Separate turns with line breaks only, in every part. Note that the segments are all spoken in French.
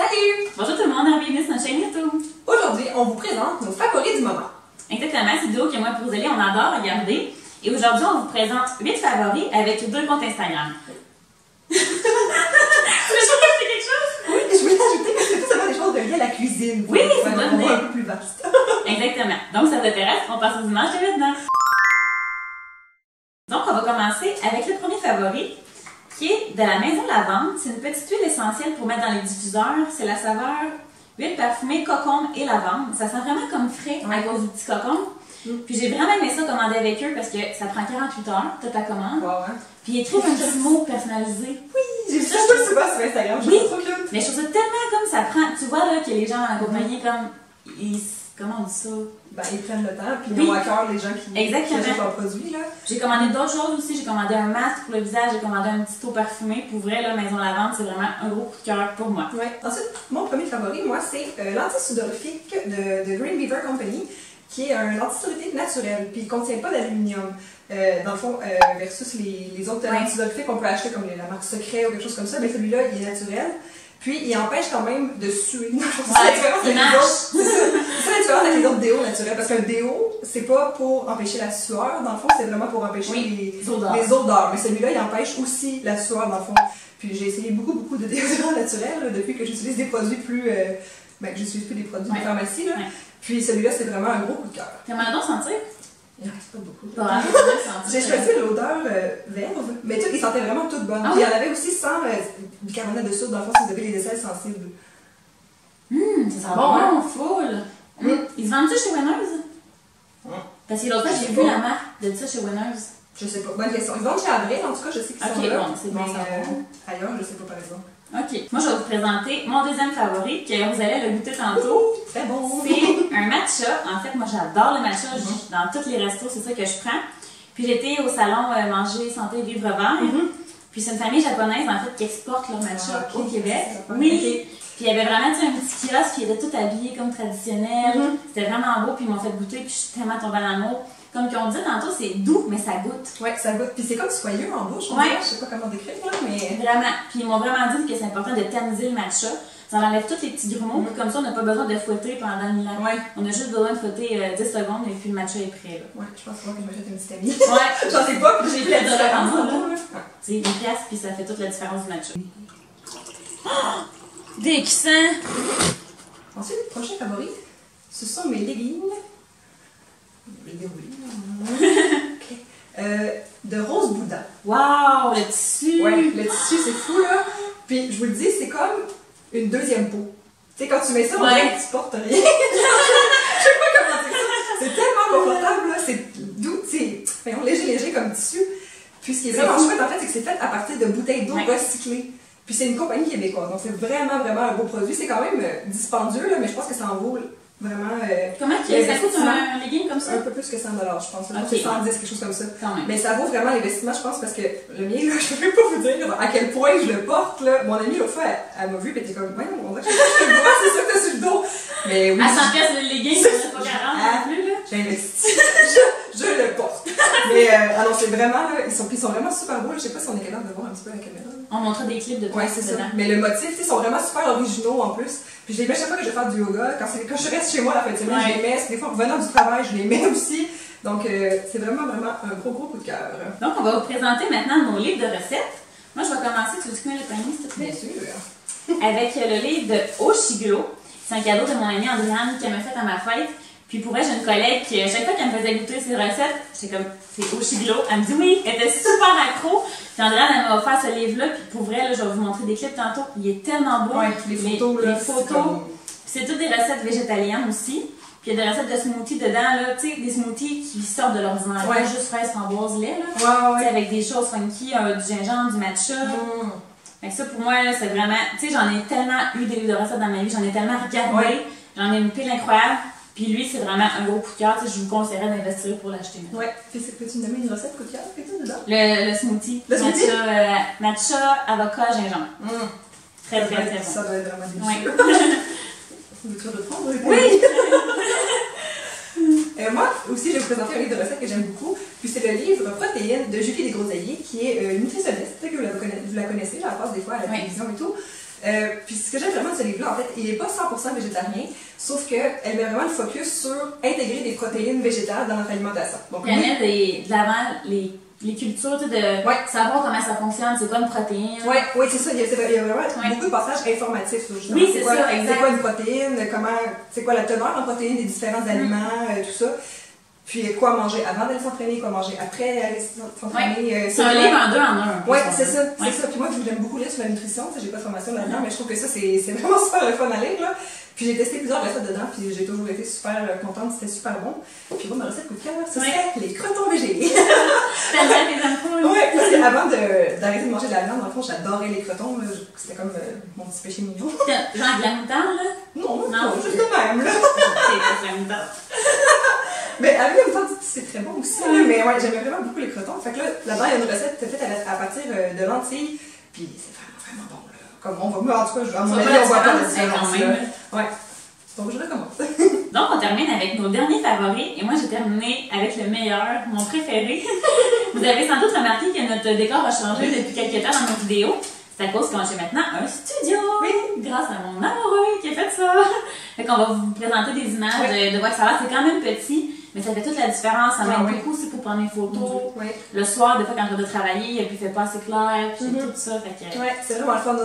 Salut!
Bonjour tout le monde, bienvenue sur notre chaîne YouTube.
Aujourd'hui, on vous présente nos favoris du moment.
Exactement, c'est vidéo que moi et Rosalie, on adore regarder. Et aujourd'hui, on vous présente 8 favoris avec 2 comptes Instagram. Tu veux ajouter quelque chose?
Oui, je voulais ajouter que c'est tout seulement des choses reliées à la cuisine.
Oui, c'est bonne idée.
Un peu plus vaste.
Exactement. Donc, ça vous intéresse, on passe aux images de maintenant. Donc, on va commencer avec le premier favori, qui est de la Maison Lavande. C'est une petite huile essentielle pour mettre dans les diffuseurs. C'est la saveur huile parfumée, cocon et lavande. Ça sent vraiment comme frais à cause du petit cocon. Puis j'ai vraiment aimé ça commander avec eux parce que ça prend 48 heures, toute ta commande.
Wow, hein?
Puis ils écrivent un petit mot personnalisé.
Oui, j'ai vu ça souvent sur Instagram.
Oui,
trop cute.
mais je trouve ça tellement comme ça prend. Tu vois là que les gens en compagnie, comme. Comment on dit ça?
Ben, ils prennent le temps, puis ils ont à cœur les gens qui achètent leurs produits.
J'ai commandé d'autres choses aussi. J'ai commandé un masque pour le visage, j'ai commandé un petit eau parfumé. Pour vrai, là, Maison Lavande, c'est vraiment un gros coup de cœur pour moi.
Ouais. Ensuite, mon premier favori, moi, c'est l'antisudorifique de Green Beaver Company, qui est un antisudorifique naturel, puis il ne contient pas d'aluminium. Dans le fond, versus les autres antisudorifiques qu'on peut acheter, comme la marque Secret ou quelque chose comme ça, mais celui-là, il est naturel. Puis, il empêche quand même de suer. C'est la différence avec les autres. C'est ça la différence avec les autres déos naturels. Parce qu'un déo, c'est pas pour empêcher la sueur, dans le fond, c'est vraiment pour empêcher les odeurs. Mais celui-là, il empêche aussi la sueur, dans le fond. Puis, j'ai essayé beaucoup de déodorants naturels là, depuis que j'utilise des produits plus. Que j'utilise plus des produits de pharmacie. Là. Puis, celui-là, c'est vraiment un gros coup de cœur.
T'aimerais donc sentir?
Il n'en reste pas beaucoup.
J'ai
choisi l'odeur verve, mais tu sais, ils sentaient vraiment toutes bonnes. Puis il y en avait aussi sans bicarbonate de soude, dans le fond, si vous avez les aisselles sensibles.
Ça sent bon, full. Ils se vendent ça chez Winners? Parce que l'autre fois, j'ai vu la marque de ça chez Winners.
Je sais pas, bonne question. Ils vendent chez Avril, en tout cas, je sais qu'ils sont là.
Bon, c'est bon,
ailleurs, je sais pas, par exemple.
Ok, moi je vais vous présenter mon deuxième favori, que vous allez le goûter tantôt.
Très bon!
C'est un matcha. En fait, moi j'adore le matcha. Dans tous les restos, c'est ça que je prends. Puis j'étais au salon Manger, Santé, Vivre Vert. Puis c'est une famille japonaise en fait qui exporte leur matcha au Québec. Oui! Puis il y avait vraiment un petit kiosque qui était tout habillé comme traditionnel. C'était vraiment beau, puis ils m'ont fait goûter, puis je suis tellement tombée en amour. Comme qu'on dit tantôt, c'est doux, mais ça goûte.
Ouais, ça goûte. Puis c'est comme soyeux en bouche. Je sais pas comment décrire, là, mais.
Vraiment. Puis ils m'ont vraiment dit que c'est important de tamiser le matcha. Ça enlève tous les petits grumeaux, puis comme ça, on n'a pas besoin de fouetter pendant 1000 ans. On a juste besoin de fouetter 10 secondes, et puis le matcha est prêt. Là.
Ouais, je pense que je m'achète une petite amie.
Ouais,
j'en sais pas, puis
j'ai fait de la là. C'est une pièce, puis ça fait toute la différence du matcha. Oh! Déguisant!
Ensuite, le prochain favori, ce sont mes leggings. De rose Bouddha.
Wow, le tissu!
Ouais, le tissu, c'est fou, là. Puis, je vous le dis, c'est comme une deuxième peau. Tu sais, quand tu mets ça, on dirait que tu portes rien. Je sais pas comment dire ça. C'est tellement confortable, là. C'est doux, c'est léger comme tissu. Puis, ce qui est vraiment chouette, en fait, c'est que c'est fait à partir de bouteilles d'eau recyclées. Puis, c'est une compagnie québécoise. Donc, c'est vraiment un beau produit. C'est quand même dispendieux, là, mais je pense que ça en vaut vraiment.
Comment ça coûte un legging comme ça?
Un peu plus que 100 $, je pense. C'est 110, quelque chose comme ça.
Mais
ça vaut vraiment l'investissement, je pense, parce que le mien, là, je ne peux pas vous dire à quel point je le porte. Là. Mon amie, l'autre fois, elle m'a vu et elle était comme, ouais, on dirait que je le vois, c'est ça que t'as sur le dos. Mais oui.
À 100 pièces le legging, c'est pas 40 non plus, là.
J'ai investi. je le porte. Mais alors, c'est vraiment, là, ils sont vraiment super beaux. Je sais pas si on est capable de voir un petit peu la caméra.
On montre des clips de toi.
Ouais, c'est ça. Mais le motif, ils sont vraiment super originaux en plus. Puis je les mets chaque fois que je vais faire du yoga. Quand je reste chez moi la fin de semaine, je les mets. Des fois, en revenant du travail, je les mets aussi. Donc, c'est vraiment un gros coup de cœur.
Donc, on va vous présenter maintenant nos livres de recettes. Moi, je vais commencer, tu veux que le panier, s'il te plaît?
Bien sûr.
Avec le livre de Oshiguro. C'est un cadeau de mon amie Andréane qui m'a fait à ma fête. Puis pour elle, j'ai une collègue qui, chaque fois qu'elle me faisait goûter ses recettes, j'étais comme, c'est Oshiguro. Elle me dit oui, elle était super accro. Puis Andréane, elle m'a offert ce livre-là. Puis pour vrai, là, je vais vous montrer des clips tantôt. Il est tellement beau.
Ouais, les photos, là.
Les photos. C'est toutes des recettes végétaliennes aussi. Puis il y a des recettes de smoothies dedans, là, tu sais, des smoothies qui sortent de l'ordinaire. Pas juste fraises, framboises, lait, là. Ouais. Avec des choses funky, du gingembre, du matcha. Fait que ça, pour moi, c'est vraiment. Tu sais, j'en ai tellement eu des livres de recettes dans ma vie, j'en ai tellement regardé. J'en ai une pile incroyable. Puis lui, c'est vraiment un gros coup de cœur. Je vous conseillerais d'investir pour l'acheter.
Ouais. Puis peux-tu me donner une recette coup de cœur?
Le smoothie.
Le smoothie?
Matcha, avocat, gingembre. Très bon.
Ça doit être vraiment délicieux. Veux-tu le prendre?
Oui!
Moi aussi, je vais vous présenter un livre de recettes que j'aime beaucoup. Puis c'est le livre Protéines de Julie Desgroseilliers, qui est une nutritionniste. Peut-être que vous la connaissez, je la passe des fois à la télévision et tout. Puis ce que j'aime vraiment de ce livre-là, en fait, il n'est pas 100% végétarien, sauf qu'elle met vraiment le focus sur intégrer des protéines végétales dans notre alimentation.
Donc, elle met de l'avant les cultures, tu sais, de savoir comment ça fonctionne, c'est quoi une protéine.
Oui, c'est ça. Il y a vraiment beaucoup de passages informatifs sur justement.
Oui, c'est ça, exact.
C'est quoi une protéine, c'est quoi la teneur en protéines des différents aliments, tout ça. Puis quoi manger avant d'aller s'entraîner, quoi manger après aller s'entraîner.
C'est un livre en 2 en 1.
Oui, c'est ça. Puis moi, j'aime beaucoup lire sur la nutrition. J'ai pas de formation là-dedans, mais je trouve que ça, c'est vraiment super le fun à lire, là. Puis j'ai testé plusieurs recettes dedans, puis j'ai toujours été super contente, c'était super bon. Puis moi, ma recette coup de cœur, ce serait les crotons végés.
T'aimerais les ampoules?
Oui, parce qu'avant d'arrêter de manger de la viande, dans le fond, j'adorais les crotons. C'était comme mon petit péché mignon.
Genre de la moutarde, là?
Non, juste de même, là.
C'est de la moutarde.
Mais avec la moutarde, c'est très bon aussi. Mais ouais, j'aimais vraiment beaucoup les crotons. Fait que là-dedans, il y a une recette faite à partir de lentilles. Puis c'est vraiment bon, là. Comme on va, en tout cas, à mon avis, on voit pas de différence, là. Ouais. Donc, je recommence.
Donc, on termine avec nos derniers favoris. Et moi, j'ai terminé avec le meilleur, mon préféré. Vous avez sans doute remarqué que notre décor a changé depuis quelques temps dans nos vidéos. C'est à cause que j'ai maintenant un studio. Oui. Grâce à mon amoureux qui a fait ça. Fait qu'on va vous présenter des images de quoi ça va. C'est quand même petit, mais ça fait toute la différence. Ça m'aide beaucoup aussi pour prendre des photos. Le soir, des fois, quand je dois travailler, puis il fait pas assez clair, puis tout ça. Fait que...
c'est vraiment le fun.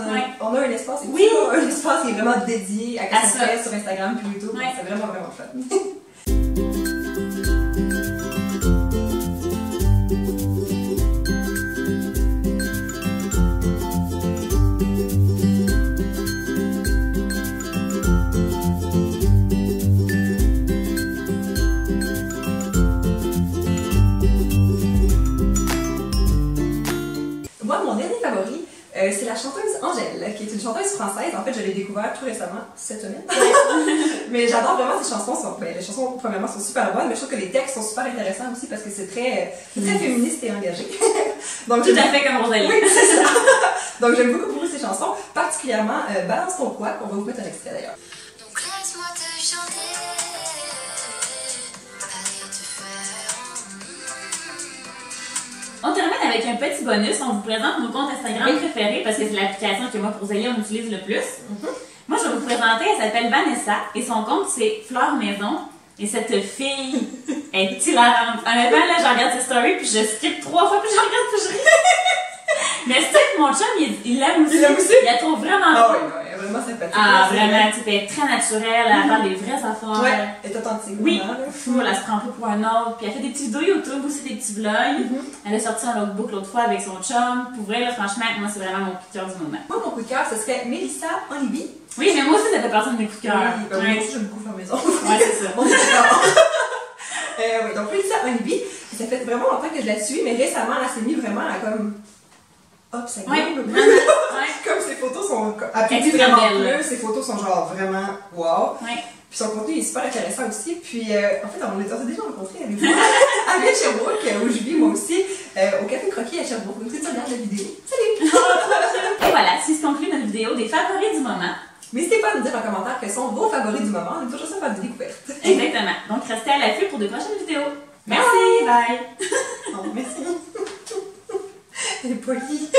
On a un espace. Oui. Un espace qui est vraiment dédié à ce qu'on fait sur Instagram puis YouTube. C'est vraiment, vraiment fun. C'est la chanteuse Angèle, qui est une chanteuse française. En fait, je l'ai découvert tout récemment, cette semaine. Mais j'adore vraiment ses chansons. Les chansons, premièrement, sont super bonnes, mais je trouve que les textes sont super intéressants aussi parce que c'est très féministe et engagé. Donc,
tout à fait comme Rosalie.
Oui, c'est ça. Donc, j'aime beaucoup ces chansons, particulièrement Balance ton quoi, on va vous mettre un extrait d'ailleurs.
Donc, laisse-moi te chanter.
On termine avec un petit bonus. On vous présente nos comptes Instagram préférés parce que c'est l'application que moi, pour Zélie, on utilise le plus. Moi, je vais vous présenter, elle s'appelle Vanessa et son compte, c'est Fleur Maison. Et cette fille est hilarante. Honnêtement, là, je regarde ses stories puis je skip 3 fois puis je regarde puis je ris. Mais c'est que mon chum, il l'aime aussi. Il la trouve vraiment
vraiment sympathique.
Ah, vraiment, tu sais, très naturelle, elle parle des vraies affaires.
Ouais, elle est authentique.
Oui, elle se prend pas pour un autre. Puis elle fait des petits vidéos YouTube aussi, des petits vlogs. Elle a sorti un lookbook l'autre fois avec son chum. Pour vrai, là, franchement, moi, c'est vraiment mon coup de cœur du moment.
Moi, mon coup de cœur, ce serait Mélissa Honeybee.
Oui, mais moi aussi, ça fait partie de mes coups de cœur.
Oui, moi aussi, j'aime beaucoup Fleur Maison.
Ouais, c'est ça.
On est d'accord. Oui, donc Mélissa Honeybee, ça fait vraiment longtemps que je la suis, mais récemment, elle s'est mise vraiment à comme... Hop, ça gagne. Comme ses photos sont appliquées vraiment bleues, ses photos sont genre vraiment wow. Puis son contenu est super intéressant aussi. Puis en fait, on s'est déjà rencontrés avec moi, à Sherbrooke, où je vis moi aussi, au Café Croquis à Sherbrooke. Donc, tu regardes la vidéo. Salut!
Et voilà, si se conclut notre vidéo des favoris du moment.
N'hésitez pas à nous dire en commentaire quels sont vos favoris du moment. On est toujours ça faire des découvertes.
Exactement. Donc, restez à l'affût pour de prochaines vidéos. Merci, bye!
Oh, merci. Elle est polie.